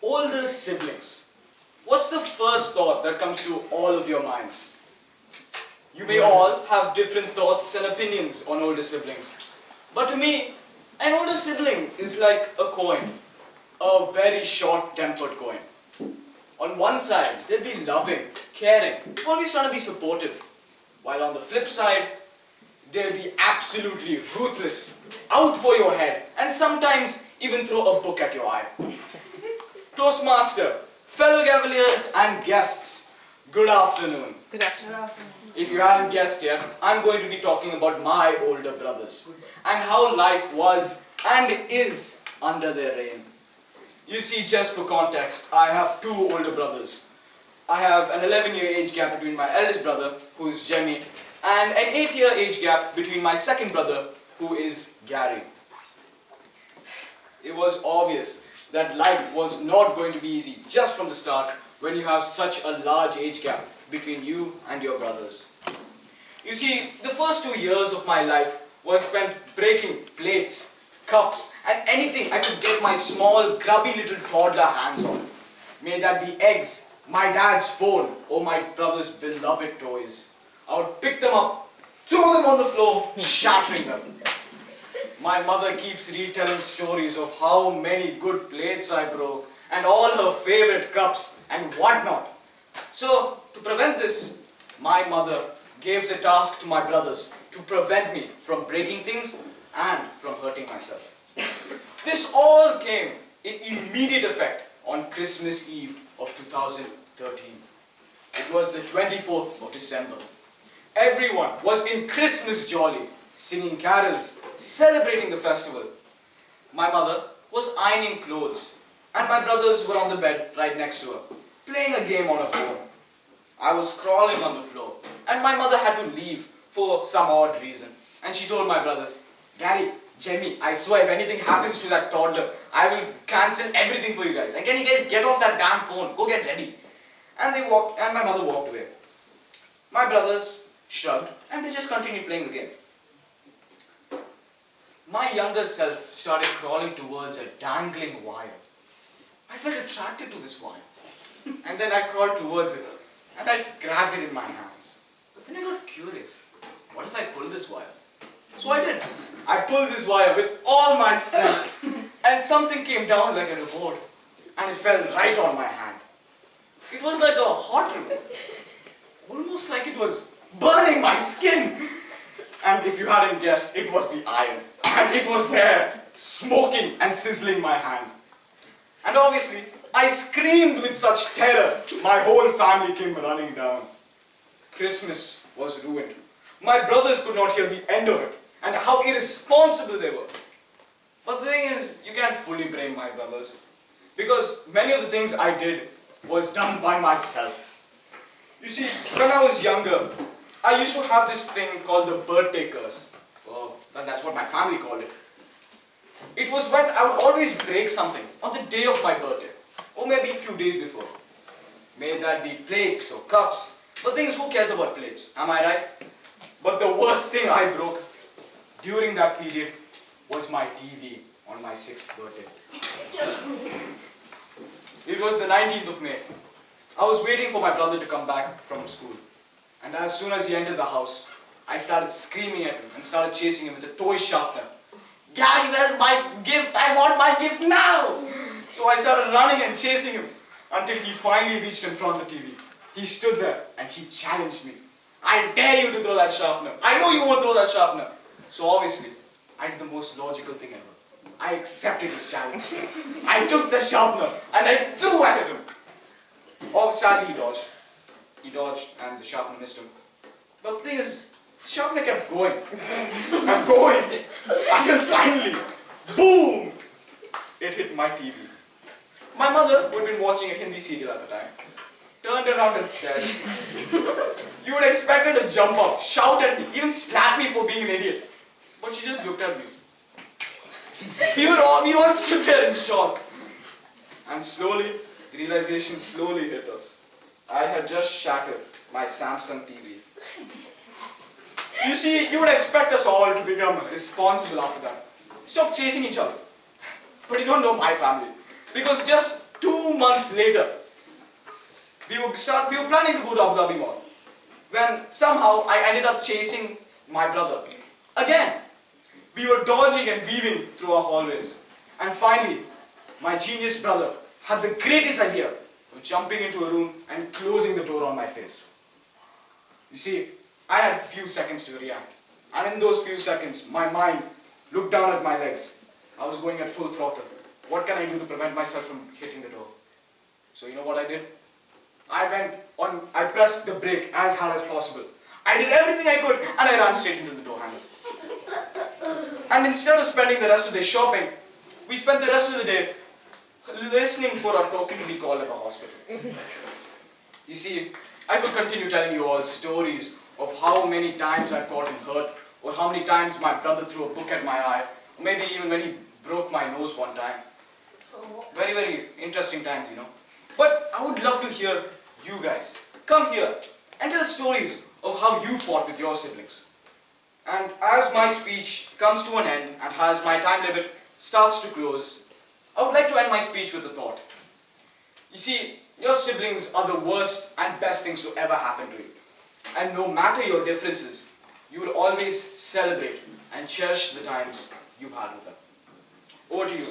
Older siblings. What's the first thought that comes to all of your minds? You may all have different thoughts and opinions on older siblings. But to me, an older sibling is like a coin. A very short-tempered coin. On one side, they'll be loving, caring, always trying to be supportive. While on the flip side, they'll be absolutely ruthless, out for your head, and sometimes even throw a book at your eye. Toastmaster, fellow Gaveliers and guests, good afternoon. Good afternoon. If you hadn't guessed yet, I'm going to be talking about my older brothers and how life was and is under their reign. You see, just for context, I have two older brothers. I have an 11-year age gap between my eldest brother, who is Jemmy, and an 8-year age gap between my second brother, who is Gary. It was obvious that life was not going to be easy just from the start when you have such a large age gap between you and your brothers. You see, the first 2 years of my life was spent breaking plates, cups, and anything I could get my small, grubby little toddler hands on. May that be eggs, my dad's phone, or my brother's beloved toys. I would pick them up, throw them on the floor, shattering them. My mother keeps retelling stories of how many good plates I broke, and all her favorite cups and whatnot. So, to prevent this, my mother gave the task to my brothers to prevent me from breaking things and from hurting myself. This all came in immediate effect on Christmas Eve of 2013. It was the 24th of December. Everyone was in Christmas jolly, singing carols, celebrating the festival. My mother was ironing clothes, and my brothers were on the bed right next to her, playing a game on her phone. I was crawling on the floor, and my mother had to leave for some odd reason. And she told my brothers, Gary, Jemmy, I swear if anything happens to that toddler, I will cancel everything for you guys. And can you guys get off that damn phone? Go get ready. And they walked, and my mother walked away. My brothers shrugged, and they just continued playing the game. My younger self started crawling towards a dangling wire. I felt attracted to this wire. And then I crawled towards it, and I grabbed it in my hands. Then I got curious. What if I pull this wire? So I did. I pulled this wire with all my strength, and something came down like a reward, and it fell right on my hand. It was like a hot reward, almost like it was burning my skin. And if you hadn't guessed, it was the iron, and it was there, smoking and sizzling my hand. And obviously, I screamed with such terror, my whole family came running down. Christmas was ruined. My brothers could not hear the end of it, and how irresponsible they were. But the thing is, you can't fully blame my brothers, because many of the things I did was done by myself. You see, when I was younger, I used to have this thing called the birthday curse. Well, that's what my family called it. It was when I would always break something on the day of my birthday, or maybe a few days before. May that be plates or cups. But the thing is, who cares about plates? Am I right? But the worst thing I broke during that period was my TV on my 6th birthday. It was the 19th of May. I was waiting for my brother to come back from school. And as soon as he entered the house, I started screaming at him and started chasing him with a toy sharpener. Gary, where's my gift? I want my gift now! So I started running and chasing him until he finally reached in front of the TV. He stood there and he challenged me. I dare you to throw that sharpener. I know you won't throw that sharpener. So obviously, I did the most logical thing ever. I accepted his challenge. I took the sharpener and I threw at him. Oh, sadly he dodged. He dodged and the sharpener missed him. But the thing is, the sharpener kept going and going until finally, boom! It hit my TV. My mother, who had been watching a Hindi serial at the time, turned around and stared. You would expect her to jump up, shout at me, even slap me for being an idiot. But she just looked at me. We all stood there in shock. And slowly, the realization slowly hit us. I had just shattered my Samsung TV. You see, you would expect us all to become responsible after that. Stop chasing each other. But you don't know my family. Because just 2 2 months later, we were planning to go to Abu Dhabi Mall, when somehow I ended up chasing my brother. Again, we were dodging and weaving through our hallways. And finally, my genius brother had the greatest idea of jumping into a room and closing the door on my face. You see, I had few seconds to react. And in those few seconds, my mind looked down at my legs. I was going at full throttle. What can I do to prevent myself from hitting the door? So you know what I did? I pressed the brake as hard as possible. I did everything I could and I ran straight into the door handle. And instead of spending the rest of the day shopping, we spent the rest of the day listening for our token to be called at the hospital. You see, I could continue telling you all stories of how many times I've gotten hurt, or how many times my brother threw a book at my eye, or maybe even when he broke my nose one time. Very, very interesting times, you know. But I would love to hear you guys come here and tell stories of how you fought with your siblings. And as my speech comes to an end and as my time limit starts to close, I would like to end my speech with a thought. You see, your siblings are the worst and best things to ever happen to you. And no matter your differences, you will always celebrate and cherish the times you had with them. Over to you.